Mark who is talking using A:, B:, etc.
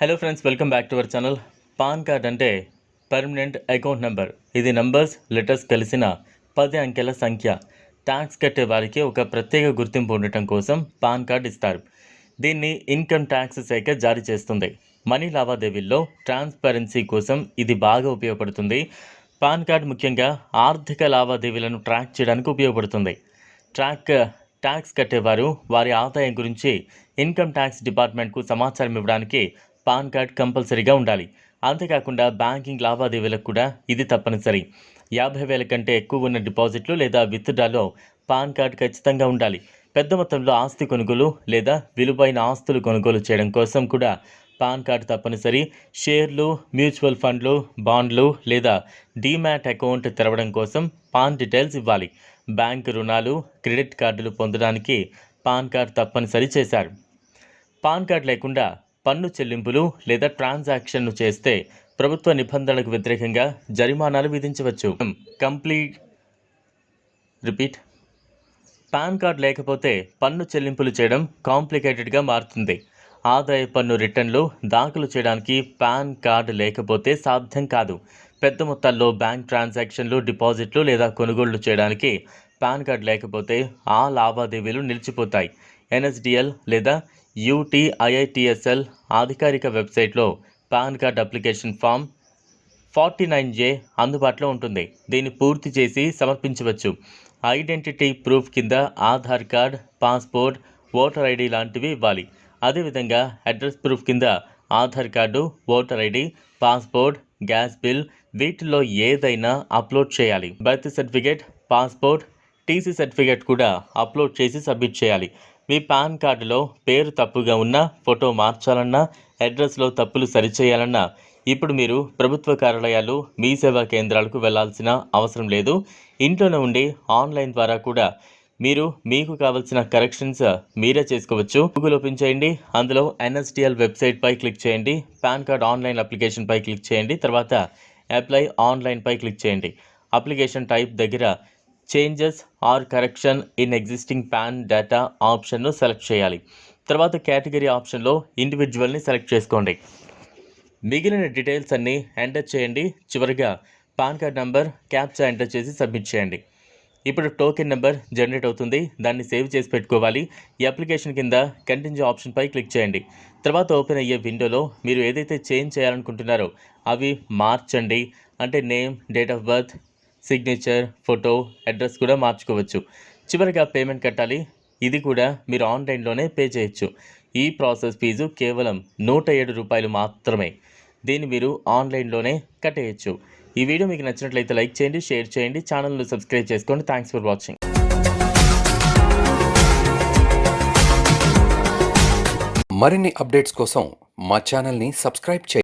A: Hello friends, welcome back to our channel. Pan card అంటే permanent account number. ఇది numbers, letters కలిసిన 10 అంకెల సంఖ్య. ట్యాక్స్ కట్టే వారికి ఒక ప్రత్యేక గుర్తింపు ఉండటం కోసం పాన్ కార్డ్ ఇస్తారు. దీన్ని ఇన్కమ్ ట్యాక్స్ శాఖ జారీ చేస్తుంది. మనీ లావాదేవీల్లో ట్రాన్స్పరెన్సీ కోసం ఇది బాగా ఉపయోగపడుతుంది. పాన్ కార్డ్ ముఖ్యంగా ఆర్థిక లావాదేవీలను ట్రాక్ చేయడానికి ఉపయోగపడుతుంది. ట్యాక్స్ కట్టేవారు వారి ఆదాయం గురించి ఇన్కమ్ ట్యాక్స్ డిపార్ట్మెంట్కు సమాచారం ఇవ్వడానికి పాన్ కార్డ్ కంపల్సరీగా ఉండాలి. అంతేకాకుండా బ్యాంకింగ్ లావాదేవీలకు కూడా ఇది తప్పనిసరి. 50,000 కంటే ఎక్కువ ఉన్న డిపాజిట్లు లేదా విత్డ్రాలో పాన్ కార్డ్ ఖచ్చితంగా ఉండాలి. పెద్ద మొత్తంలో ఆస్తి కొనుగోలు లేదా విలువైన ఆస్తులు కొనుగోలు చేయడం కోసం కూడా పాన్ కార్డ్ తప్పనిసరి. షేర్లు, మ్యూచువల్ ఫండ్లు, బాండ్లు లేదా డీమ్యాట్ అకౌంట్ తెరవడం కోసం పాన్ డీటెయిల్స్ ఇవ్వాలి. బ్యాంకు రుణాలు, క్రెడిట్ కార్డులు పొందడానికి పాన్ కార్డ్ తప్పనిసరి చేశారు. పాన్ కార్డ్ లేకుండా పన్ను చెల్లింపులు లేదా ట్రాన్సాక్షన్ను చేస్తే ప్రభుత్వ నిబంధనలకు వ్యతిరేకంగా జరిమానాలు విధించవచ్చు. పాన్ కార్డ్ లేకపోతే పన్ను చెల్లింపులు చేయడం కాంప్లికేటెడ్గా మారుతుంది. ఆదాయ పన్ను రిటర్న్లు దాఖలు చేయడానికి పాన్ కార్డ్ లేకపోతే సాధ్యం కాదు. పెద్ద మొత్తాల్లో బ్యాంక్ ట్రాన్సాక్షన్లు, డిపాజిట్లు లేదా కొనుగోళ్లు చేయడానికి పాన్ కార్డ్ లేకపోతే ఆ లావాదేవీలు నిలిచిపోతాయి. ఎన్ఎస్డిఎల్ లేదా యూటీఐఐటిఎస్ఎల్ అధికారిక వెబ్సైట్లో pan card application form 49J అందుబాటులో ఉంటుంది. దీన్ని పూర్తి చేసి సమర్పించవచ్చు. ఐడెంటిటీ ప్రూఫ్ కింద Aadhaar card, passport, voter ID లాంటివి ఇవ్వాలి. అదేవిధంగా అడ్రస్ ప్రూఫ్ కింద Aadhaar card, voter ID, passport, gas bill వీటిల్లో ఏదైనా అప్లోడ్ చేయాలి. Birth certificate, passport, TC certificate కూడా అప్లోడ్ చేసి సబ్మిట్ చేయాలి. మీ పాన్ కార్డులో పేరు తప్పుగా ఉన్నా, ఫోటో మార్చాలన్నా, అడ్రస్లో తప్పులు సరిచేయాలన్నా ఇప్పుడు మీరు ప్రభుత్వ కార్యాలయాలు, మీ సేవా కేంద్రాలకు వెళ్లాల్సిన అవసరం లేదు. ఇంట్లోనే ఉండి ఆన్లైన్ ద్వారా కూడా మీకు కావాల్సిన కరెక్షన్స్ మీరే చేసుకోవచ్చు. గూగుల్ ఓపెన్ చేయండి. అందులో ఎన్ఎస్డిఎల్ వెబ్సైట్పై క్లిక్ చేయండి. పాన్ కార్డ్ ఆన్లైన్ అప్లికేషన్పై క్లిక్ చేయండి. తర్వాత అప్లై ఆన్లైన్పై క్లిక్ చేయండి. అప్లికేషన్ టైప్ దగ్గర changes or correction in existing PAN data ఆప్షన్ను సెలెక్ట్ చేయాలి. తర్వాత కేటగిరీ ఆప్షన్లో ఇండివిజువల్ని సెలెక్ట్ చేసుకోండి. మిగిలిన డీటెయిల్స్ అన్నీ ఎంటర్ చేయండి. చివరిగా pan card number, captcha enter చేసి సబ్మిట్ చేయండి. ఇప్పుడు టోకెన్ నెంబర్ జనరేట్ అవుతుంది. దాన్ని సేవ్ చేసి పెట్టుకోవాలి. ఈ అప్లికేషన్ కింద కంటిన్యూ ఆప్షన్పై క్లిక్ చేయండి. తర్వాత ఓపెన్ అయ్యే విండోలో మీరు ఏదైతే చేంజ్ చేయాలనుకుంటున్నారో అవి మార్చండి. అంటే name, date of birth, signature, photo, address కూడా మార్చుకోవచ్చు. చివరిగా పేమెంట్ కట్టాలి. ఇది కూడా మీరు ఆన్లైన్లోనే పే చేయొచ్చు. ఈ ప్రాసెస్ ఫీజు కేవలం ₹107 మాత్రమే. దీన్ని మీరు ఆన్లైన్లోనే కట్టేయచ్చు. ఈ వీడియో మీకు నచ్చినట్లయితే లైక్ చేయండి, షేర్ చేయండి, ఛానల్ను సబ్స్క్రైబ్ చేసుకోండి. Thanks for watching.
B: మరిన్ని అప్డేట్స్ కోసం మా ఛానల్ని సబ్స్క్రైబ్ చేయండి.